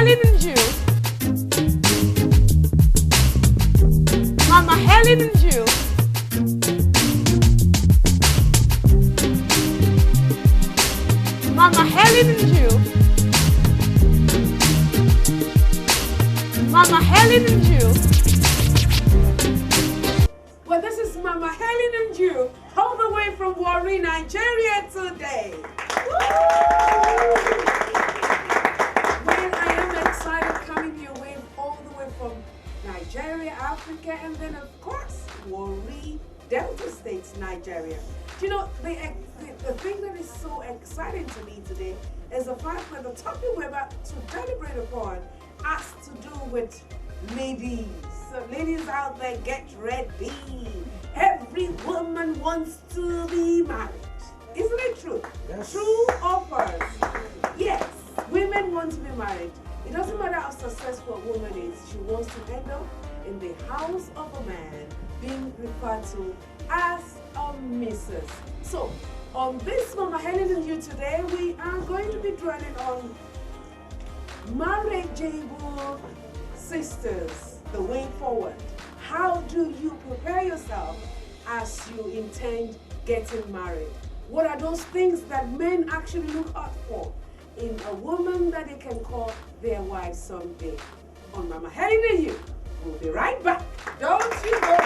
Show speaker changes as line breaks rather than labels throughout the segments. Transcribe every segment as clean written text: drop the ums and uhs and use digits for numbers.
Helen and you. Mama Helen and you. Mama Helen and you. Mama Helen and you. Well, this is Mama Helen and you, all the way from Warri, Nigeria today. Well, I am excited coming your way all the way from Nigeria, Africa, and then of course, Warri, Delta States, Nigeria. You know, the thing that is so exciting to me today is the fact that the topic we're about to deliberate upon has to do with ladies. So ladies out there, get ready. Every woman wants to be married. Isn't it true?
Yes.
True or false? Yes, women want to be married. It doesn't matter how successful a woman is, she wants to end up in the house of a man, being referred to as a missus. So, on this Mama Helen and you today, we are going to be dwelling on marriageable sisters, the way forward. How do you prepare yourself as you intend getting married? What are those things that men actually look out for in a woman that they can call their wife someday? On Mama Helen and you, we'll be right back. Don't you go.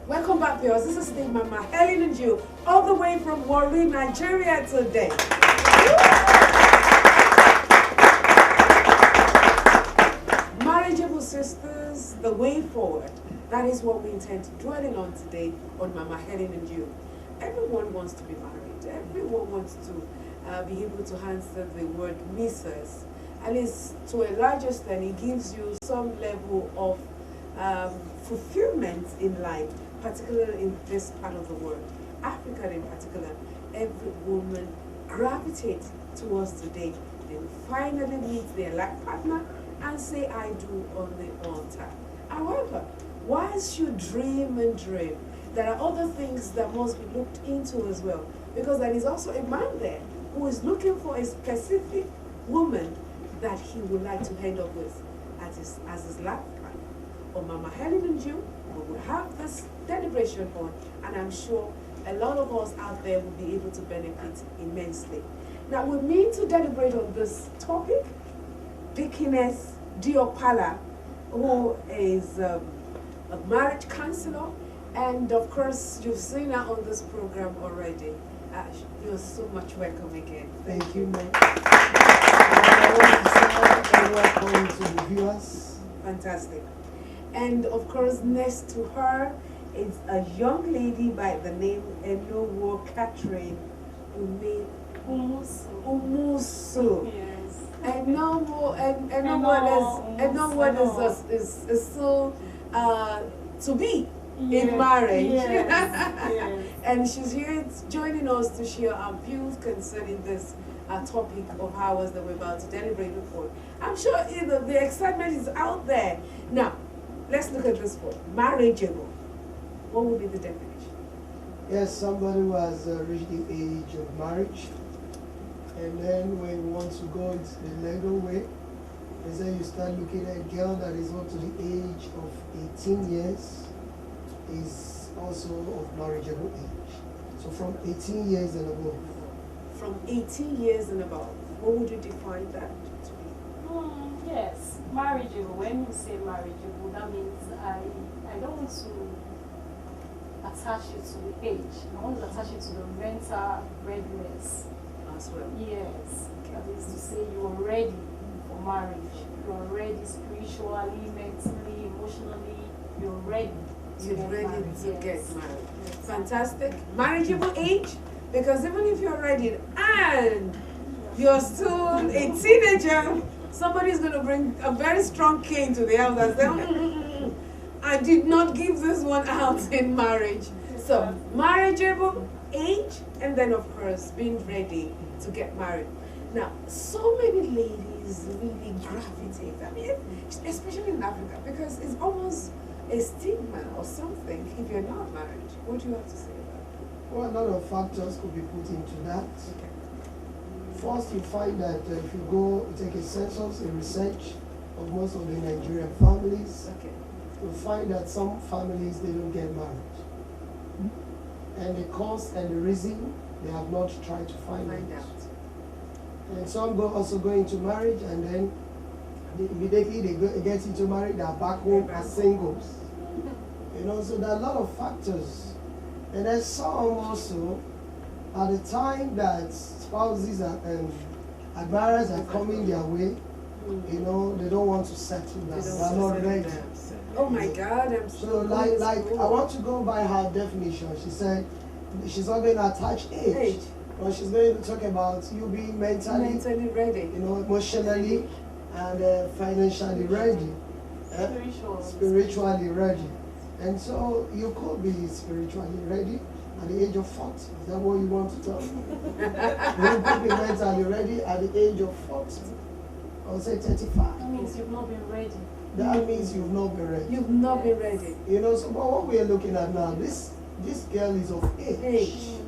Welcome back, viewers. This is the Mama Helen and you, all the way from Warri, Nigeria today. Marriageable sisters, the way forward. That is what we intend to dwell in on today on Mama Helen and you. Everyone wants to be married. Everyone wants to be able to answer the word missus. At least to a large extent, it gives you some level of fulfillment in life, particularly in this part of the world, Africa in particular. Every woman gravitates towards today. They will finally meet their life partner and say, I do on the altar. However, whilst you dream and dream, there are other things that must be looked into as well, because there is also a man there who is looking for a specific woman that he would like to end up with as his life partner. On Mama Helen and you, we will have this deliberation on, and I'm sure a lot of us out there will be able to benefit immensely. Now, we mean to deliberate on this topic, Dickiness Diopala, who is a marriage counselor, and of course, you've seen her on this program already. You're so much welcome again.
Thank you, ma'am. Welcome to the viewers.
Fantastic. And of course, next to her is a young lady by the name Enowo Catherine Umusu.
Yes.
Enowo is still to be in marriage.
Yes.
And she's here joining us to share our views concerning this topic of ours that we're about to deliberate upon. I'm sure the excitement is out there. Now, let's look at this one. Marriageable. What would be the definition?
Yes, somebody who has reached the age of marriage, and then when you want to go into the legal way, they say you start looking at a girl that is up to the age of 18 years, is also of marriageable age. So from 18 years and above.
From 18 years and above. What would you define that to be?
Yes, marriageable. When you say marriageable, that means I don't want to attach it to the age. I want to attach it to the mental readiness
As well.
Yes, that is to say you are ready for marriage. You are ready spiritually, mentally, emotionally. You're ready.
You're ready to
Yes.
get married.
Yes.
Fantastic. Marriageable age, because even if you're ready and you're still a teenager, somebody's going to bring a very strong cane to the house and say, I did not give this one out in marriage. So, marriageable age, and then of course being ready to get married. Now, so many ladies really gravitate, I mean, especially in Africa, because it's almost a stigma or something if you're not married. What do you have to say about that?
Well, a lot of factors could be put into that.
Okay.
First, you find that if you go take a census, a research of most of the Nigerian families,
Okay.
you'll find that some families, they don't get married. And the cause and the reason, they have not tried to find out. And some also go into marriage, and then immediately they get into marriage, they are back home as singles. You know, so there are a lot of factors. And then some also, at the time that spouses and admirers are coming their way, you know, they don't want to settle down. They are not ready.
Oh my God, I'm
so like I want to go by her definition. She said she's not going to attach age. But she's going to talk about you being mentally
ready.
You know, emotionally and financially ready. Spiritually ready. And so you could be spiritually ready at the age of 40. Is that what you want to tell me? You could be mentally ready at the age of 40. Or say 35.
That means you've not been ready.
That means you've not been ready.
You've not been ready.
You know, so but what we are looking at now, this girl is of age.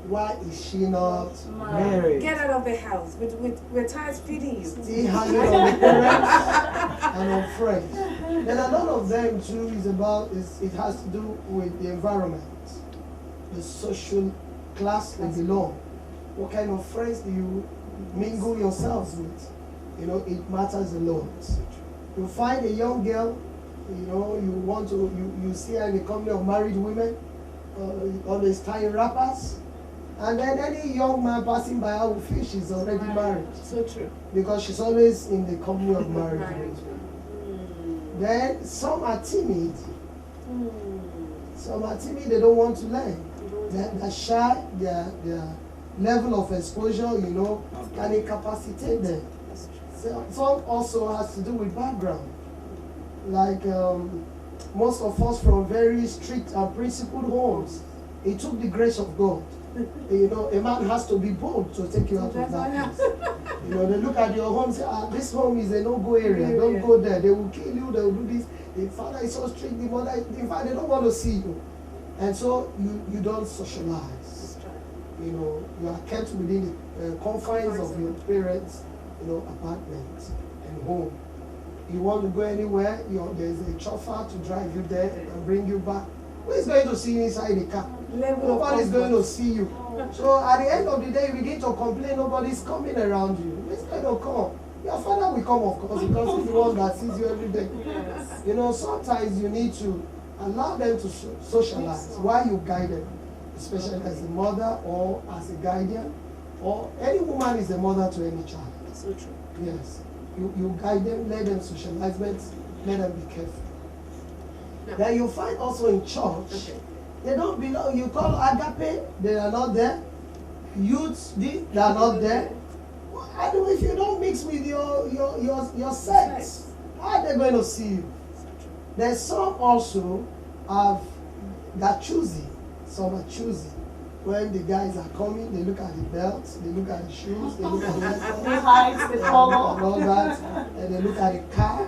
Why is she not married?
Get out of the house. We're tired of feeding you.
Still hanging on the parents and on friends. Then a lot of them too it has to do with the environment, the social class they belong. What kind of friends do you mingle yourselves with? You know, it matters a lot. You find a young girl, you know, you see her in the company of married women, always tying wrappers. And then any young man passing by her will feel she's already married.
So true.
Because she's always in the company of married women. Then some are timid. Some are timid, they don't want to learn. They're shy, their level of exposure, you know, can incapacitate them. So, some also has to do with background. Like most of us from very strict and principled homes, it took the grace of God. You know, a man has to be bold to take you out of that place. You know, they look at your home and say, this home is a no-go area. Don't go there. They will kill you. They will do this. The father is so strict. The mother, in fact, they don't want to see you. And so you don't socialize. You know, you are kept within the confines of your parents' apartment and home. You want to go anywhere, there's a chauffeur to drive you there and bring you back. Who is going to see you inside the car? Nobody is going to see you. So at the end of the day, you begin to complain, nobody's coming around you. Who's going to come? Your father will come, of course, because he's the one that sees you every day.
Yes.
You know, sometimes you need to allow them to socialize while you guide them, especially as a mother or as a guardian, or any woman is a mother to any child.
So true.
Yes. You guide them, let them socialize, but let them be careful.
No.
Then you find also in church, they don't belong. You call agape, they are not there. Youths, they are not there. And if you don't mix with your sex, how are they going to see you? There's some also that choosy. Some are choosy. When the guys are coming, they look at the belts, they look at the shoes, they look at the
height, the color,
and all that, and they look at the car.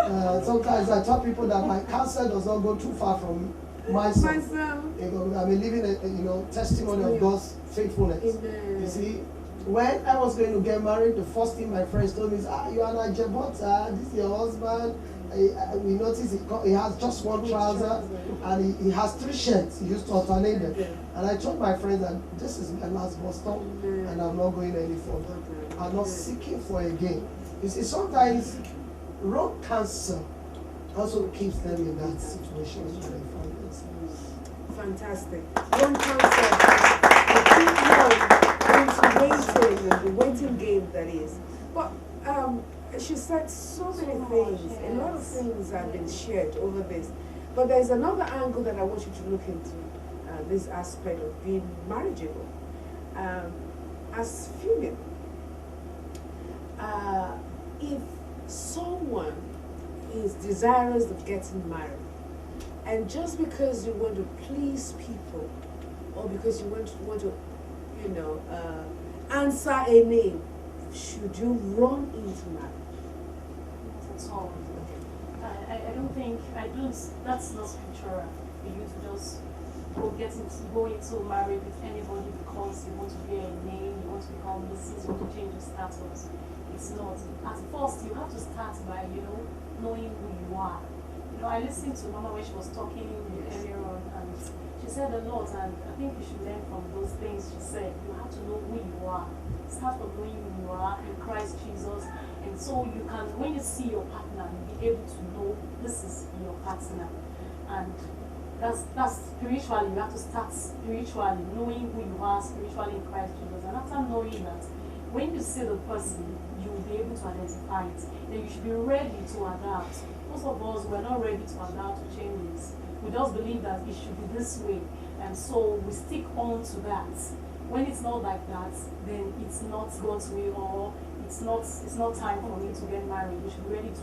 And, sometimes I tell people that my counsel does not go too far from myself. I'm living a testimony of God's faithfulness.
Amen.
You see, when I was going to get married, the first thing my friends told me is, you are not Jebota, this is your husband, we noticed he has just one trouser and he has 3 shirts. He used to alternate them. And I told my friends that this is my last bus stop and I'm not going any further. I'm not seeking for a gain. You see, sometimes road cancer also keeps them in that situation where they find themselves.
Fantastic. Wrong cancer. The waiting game that is. But she said so many things. A lot of things have been shared over this. But there's another angle that I want you to look into, this aspect of being marriageable. As female, if someone is desirous of getting married, and just because you want to please people, or because you want to answer a name, should you run into marriage?
Not at all. I don't think, that's not scriptural for you to just go into marriage with anybody because you want to bear a name, you want to become Mrs., you want to change your status. It's not. At first, you have to start by, knowing who you are. I listened to Mama when she was talking earlier on, and she said a lot, and I think you should learn from those things she said. You have to know who you are. Start from knowing who you are in Christ Jesus, and so you can, when you see your partner, you'll be able to know this is your partner. And that's spiritually, you have to start spiritually, knowing who you are spiritually in Christ Jesus. And after knowing that, when you see the person, you will be able to identify it. Then you should be ready to adapt. Most of us, we're not ready to adapt to changes. We just believe that it should be this way, and so we stick on to that. When it's not like that, then it's not God's way, or it's not time for me to get married. We should be ready to,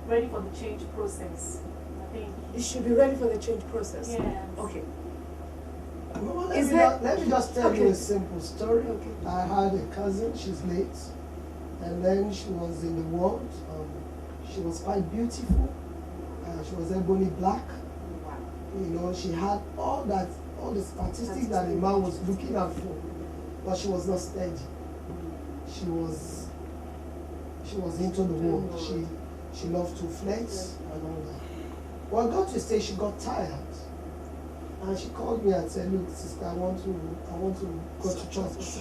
ready for the change process. I think
you should be ready for the change process.
Yes.
Okay.
Well, let me just tell you a simple story. Okay. I had a cousin, she's late, and then she was in the world. She was quite beautiful. She was ebony black.
Wow.
She had all the statistics that a man was looking out for, but she was not steady. She was into the world. She loved to flex and all that. Well, got to a stage she got tired. And she called me and said, "Look, sister, I want to go to church.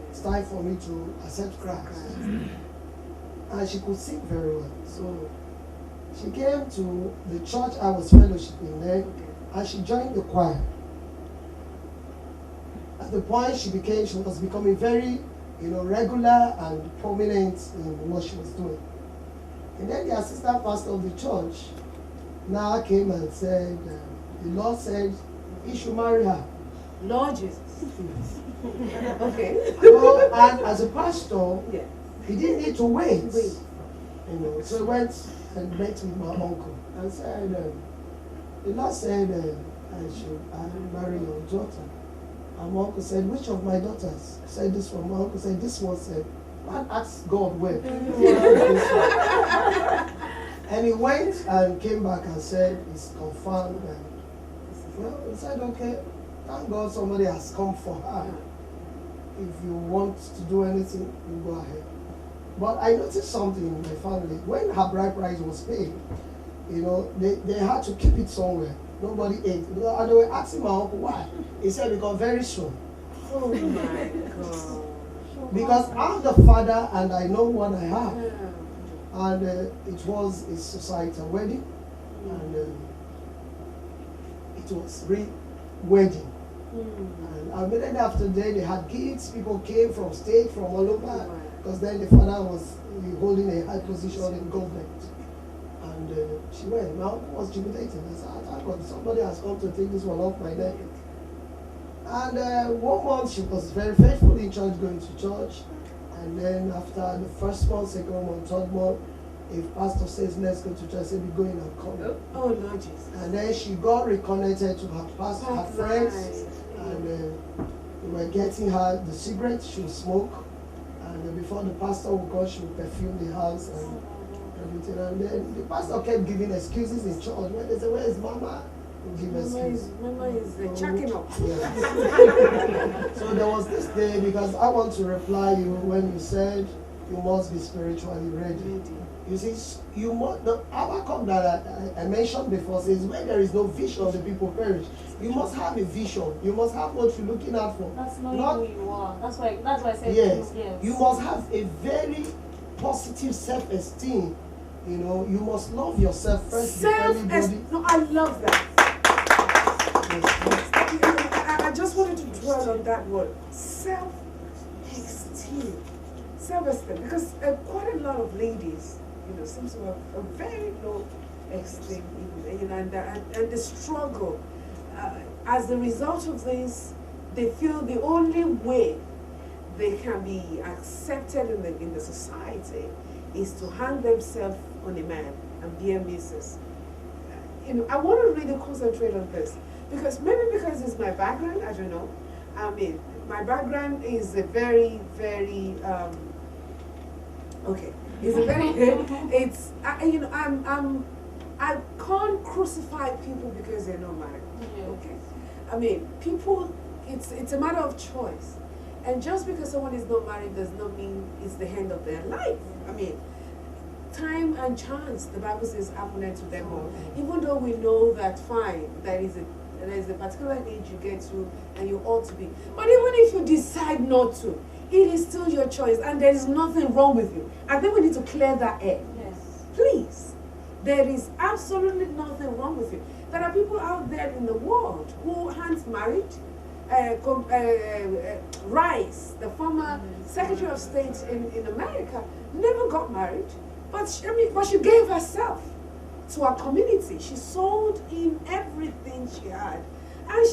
It's time for me to accept Christ." And she could sing very well. So she came to the church I was fellowshipping there, and she joined the choir. At the point she was becoming very, regular and prominent in what she was doing. And then the assistant pastor of the church now came and said, the Lord said he should marry her.
Lord Jesus. Okay.
So, and as a pastor,
yeah,
he didn't need to wait. So he went and met with my uncle and said, the Lord said I should marry your daughter. And my uncle said, which of my daughters? Said this one. My uncle said, this one. Said, man, ask God where. And he went and came back and said, it's confirmed. Well, he said, okay, thank God somebody has come for her. If you want to do anything, you go ahead. But I noticed something in my family. When her bride price was paid, they had to keep it somewhere. Nobody ate. And they were asking my uncle why. He said, because very soon.
Oh my God.
Because I'm the father and I know what I have. And it was a societal wedding. And it was re-wedding. And immediately after that, they had kids. People came from state, from all over. Because then the father was holding a high position in government. And she went. My uncle was jubilating. I said, thank God, somebody has come to take this one off my neck. And 1 month, she was very faithful in church, going to church. And then after the first month, second month, third month, if pastor says, let's go to church, I say, be going and coming.
Oh, Lord Jesus.
And then she got reconnected to her pastor, her friends. Nice. And they were getting her the cigarette she would smoke. And before the pastor would go, she would perfume the house and everything. And then the pastor kept giving excuses in church. When they say, where is Mama? Give excuses.
Mama is checking up.
Yeah. So there was this day, because I want to reply you when you said you must be spiritually ready.
Ready.
You see, you must, the outcome that I mentioned before says, where there is no vision, the people perish. You must have a vision. You must have what you're looking out for.
That's not who you are. That's why I said
yes.
yes.
You must have a very positive self-esteem. You know, you must love yourself first before anybody.
No, I love that. I just wanted to dwell on that word. Self-esteem. Self-esteem. Because quite a lot of ladies, you know, seems to have a very low esteem, you know, and the struggle. As a result of this, they feel the only way they can be accepted in the society is to hang themselves on a man and be a missus. You know, I want to really concentrate on this because maybe because it's my background, I don't know. I mean, my background is a very, very okay. It's a very it's you know I can't crucify people because they're not married.
Yeah.
Okay, I mean people. It's a matter of choice, and just because someone is not married does not mean it's the end of their life. I mean, time and chance, the Bible says, happen to them all. Even though we know that fine, there is a particular age you get to, and you ought to be. But even if you decide not to, it is still your choice, and there is nothing wrong with you. I think we need to clear that air.
Yes.
Please. There is absolutely nothing wrong with you. There are people out there in the world who aren't married. Rice, the former Secretary of State in America, never got married, but she gave herself to her community. She sold in everything she had, and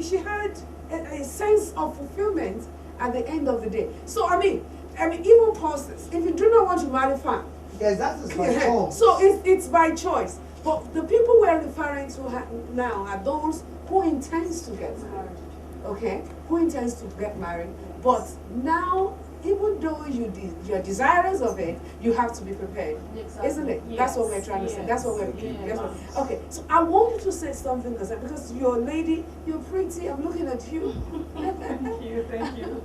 she had a sense of fulfillment at the end of the day. So I mean, even pastors, if you do not want to marry, fine.
Yes, that is by choice.
So it's by choice. But the people we're referring to now are those who intends to get married. Okay, who intends to get married? But now, even though you're desirous of it, you have to be prepared,
Exactly.
isn't it?
Yes.
That's what we're trying to say. That's what we're.
Yes.
That's what, okay, so I want you to say something because you're a lady, you're pretty. I'm looking at you.
Thank you.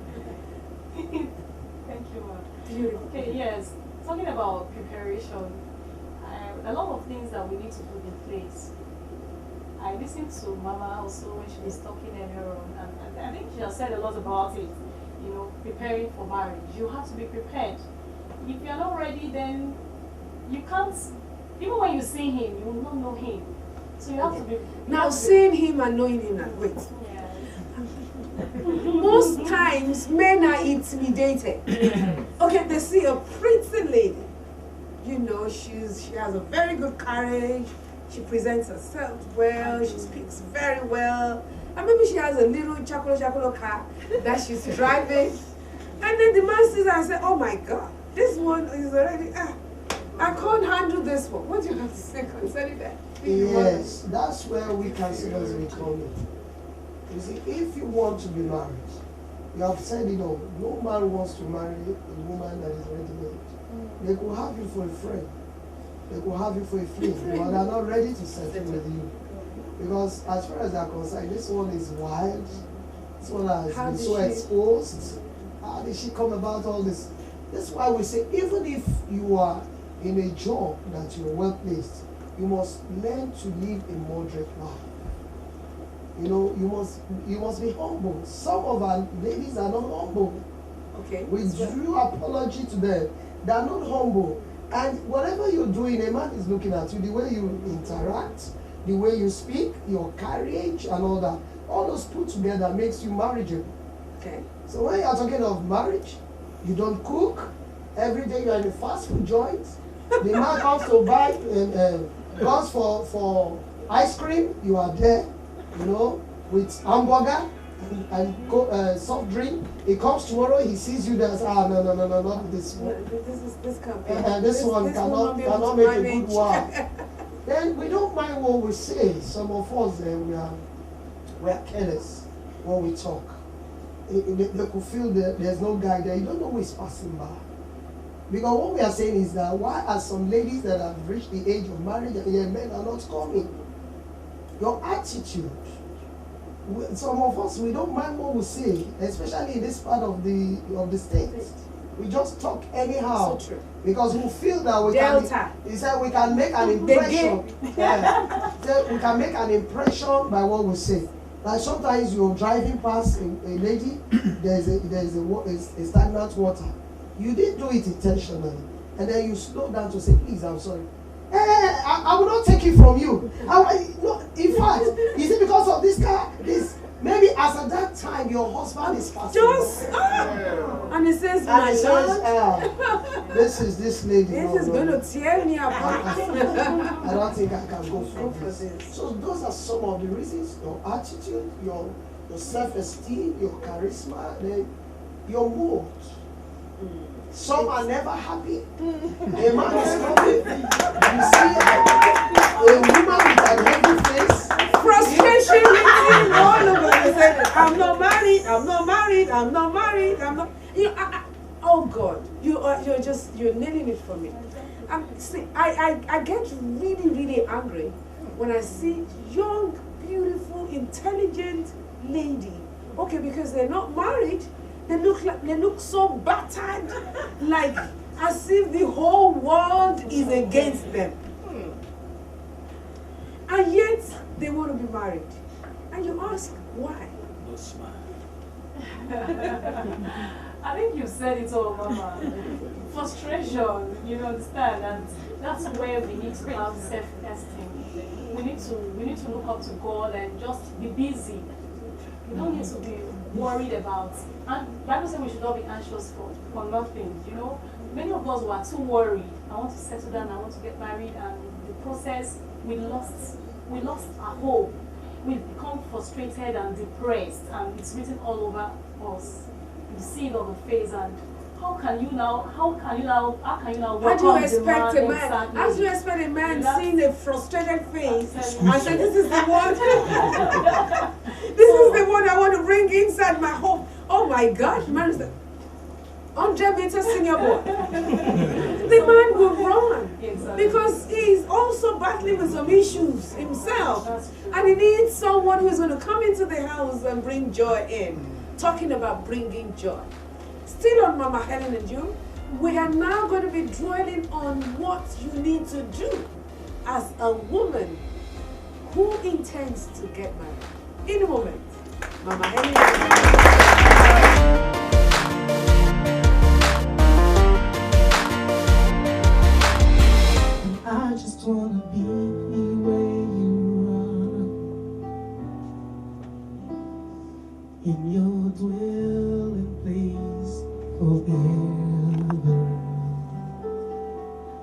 Thank you, ma'am.
Beautiful.
Okay, yes. Talking about preparation, a lot of things that we need to put in place. I listened to Mama also when she was talking earlier on, and I think she has said a lot about it. You know, preparing for marriage. You have to be prepared. If you are not ready, then you can't. Even when you see him, you will not know him. So you have to be.
Now, seeing him and knowing him now. Wait.
Yes.
Most times, men are intimidated. Okay, they see a pretty lady. You know, she has a very good courage. She presents herself well. She speaks very well. And maybe she has a little chakolo car that she's driving. And then the man sees her and says, oh my God, this one is already, I can't handle this one. What do you have to say concerning that?
Yes, that's where we counselors will come in. You see, if you want to be married, you have said it all. No man wants to marry a woman that is ready-made. They could have you for a friend. They could have you for a fling, but they are not ready to settle with you. Because as far as they are concerned, this one is wild. This one has been so exposed. How did she come about all this? That's why we say, even if you are in a job that you're well placed, you must learn to live a moderate life. You know, you must be humble. Some of our ladies are not humble.
Okay.
We drew apology to them. They are not humble. And whatever you're doing, a man is looking at you, the way you interact, the way you speak, your courage and all that. All those put together makes you marriageable.
Okay.
So when you are talking of marriage, you don't cook. Every day you are in a fast food joint. The man comes to buy guns for ice cream. You are there, you know, with hamburger and soft drink. He comes tomorrow, he sees you there and says, no, not this one.
This can't be.
This one cannot make a good one. Then we don't mind what we say. Some of us, we are careless when we talk. They could feel that there's no guy there. You don't know who is passing by. Because what we are saying is that why are some ladies that have reached the age of marriage and their men are not coming? Your attitude. Some of us, we don't mind what we say, especially in this part of the state. We just talk anyhow.
So true.
Because we feel that we
Delta.
can. He said we can make an impression. Yeah. He said we can make an impression by what we say. Like sometimes you're driving past a lady, there's a stagnant water. You didn't do it intentionally, and then you slow down to say, "Please, I'm sorry." I will not take it from you. No, in fact, is it because of this car? Maybe as at that time your husband is passing.
And he says,
this is this lady.
This is going to tear me apart.
I don't think I can go for this. So those are some of the reasons: your attitude, your self-esteem, your charisma, then your mood. Some are never happy. A man is coming. You see a woman with a heavy face.
Frustration all over. They say, I'm not married. I'm not married. I'm not married. I'm not. Oh God, you're nailing it for me. See, I get really, really angry when I see young, beautiful, intelligent lady. Okay, because they're not married. They look so battered, like as if the whole world is against them. And yet they want to be married. And you ask why?
No smile.
I think you said it all, Mama. Frustration, you understand, and that's where we need to have self-esteem. We need to look up to God and just be busy. We don't need to be worried about, and Bible says we should not be anxious for nothing. You know, many of us were too worried. I want to settle down, I want to get married, and the process we lost our hope. We become frustrated and depressed, and it's written all over us. You see it on the face, and how can you now welcome the man exactly?
How do you expect a man seeing a frustrated face and say, this is the one? This is the one I want to bring inside my home. Oh my God, man is the 100 meters senior boy. The man will run because he's also battling with some issues himself, and he needs someone who's going to come into the house and bring joy in. Talking about bringing joy. Still on Mama Helen and you, we are now going to be dwelling on what you need to do as a woman who intends to get married. In a moment, Mama Helen.
I just wanna be where you are, in your dwelling place forever.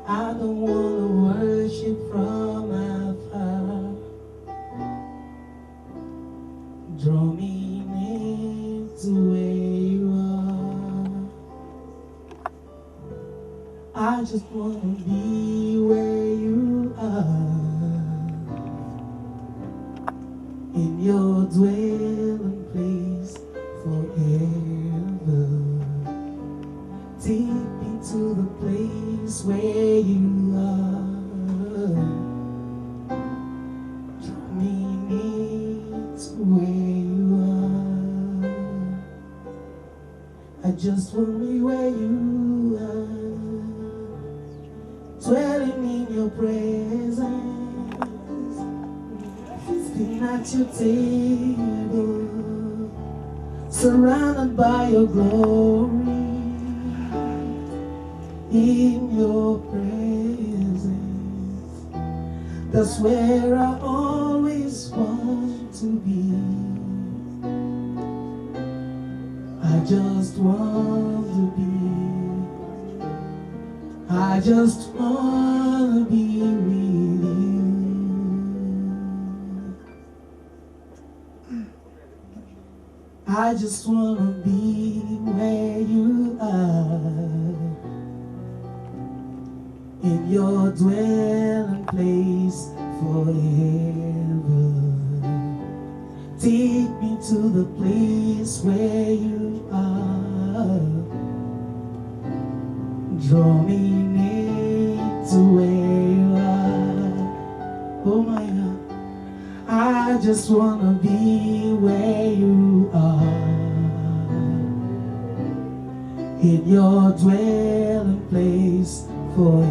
I don't wanna worship from afar. Draw me near to where you are. I just wanna be where you are, in your dwelling place forever. Take me to the place where you are. Draw me near to where you are. I just want to be where you are, dwelling in your presence, feasting at your table, surrounded by your glory. In your presence, that's where I always want to be. I just want to be, I just want to be with you. I just want to be where you are, in your dwelling place forever. Take me to the place where you are. Draw me near to where you are. Oh my God, I just wanna be where you are, in your dwelling place forever.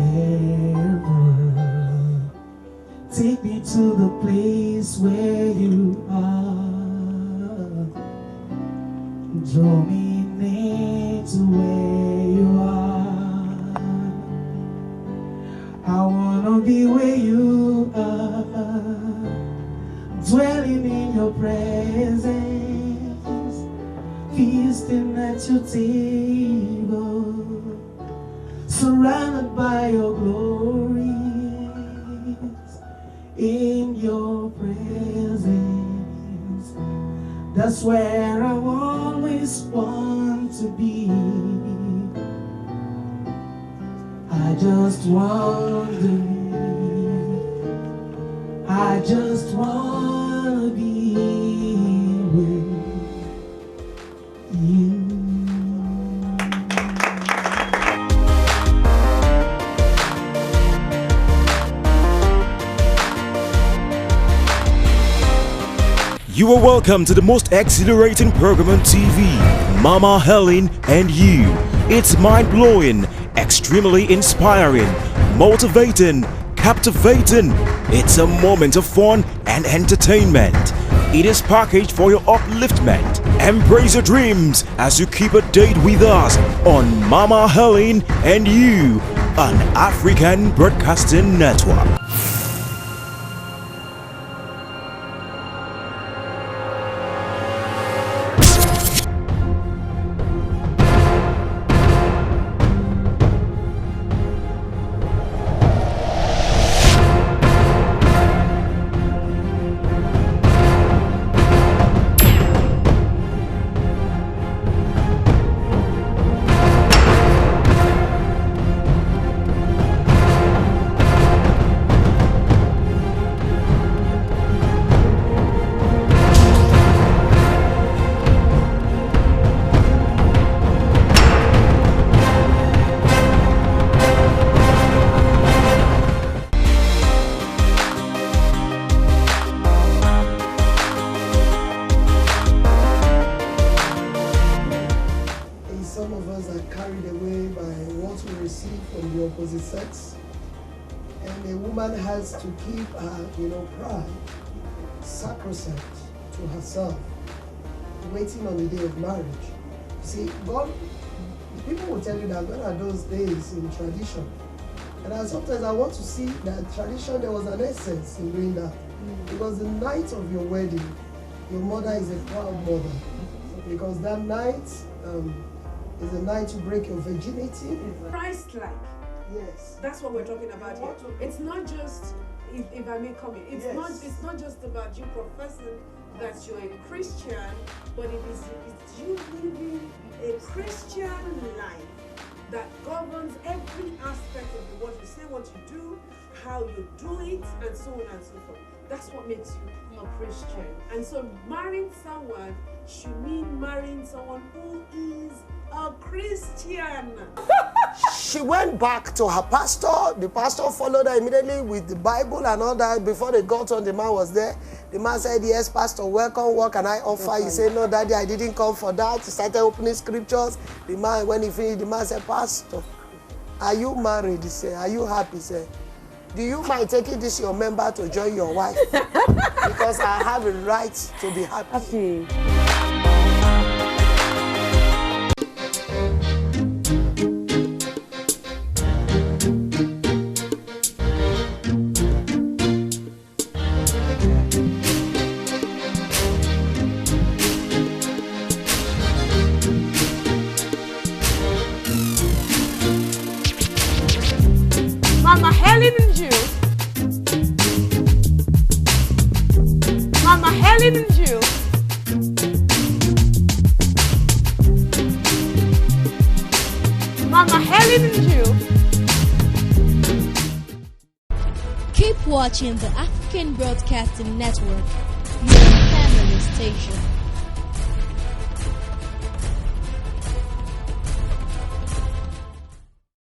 Take me to the place where you are. Draw me near to where you are. I wanna be where you are, dwelling in your presence, feasting at your table, surrounded by your glories, in your presence. That's where I always want to be. I just want to be. I just want to be with you.
You are welcome to the most exhilarating program on TV, Mama Helen and You. It's mind-blowing, extremely inspiring, motivating, captivating. It's a moment of fun and entertainment. It is packaged for your upliftment. Embrace your dreams as you keep a date with us on Mama Helen and You on African Broadcasting Network.
Some of us are carried away by what we receive from the opposite sex, and a woman has to keep her, pride sacrosanct to herself, waiting on the day of marriage. See, God, people will tell you that gone are those days in tradition, and sometimes I want to see that tradition. There was an essence in doing that, because the night of your wedding, your mother is a proud mother, because that night. Is the night to break your virginity.
Christ-like.
Yes.
That's what we're talking about here. It's not just, if I may come in, it's not just about you professing that you're a Christian, but it's you living a Christian life that governs every aspect of what you say, what you do, how you do it, and so on and so forth. That's what makes you a Christian. And so marrying someone should mean marrying someone who is a Christian.
She went back to her pastor. The pastor followed her immediately with the Bible and all that. Before they got on, the man was there. The man said, "Yes, pastor, welcome. What can I offer?" He said, "No, daddy, I didn't come for that." He started opening scriptures. The man, when he finished, the man said, "Pastor, are you married?" He said, "Are you happy?" He said, "Do you mind taking this your member to join your wife? Because I have a right to be happy."
Mama Helen and you. Mama Helen and you. Mama Helen and you.
Keep watching the African Broadcasting Network, your family station.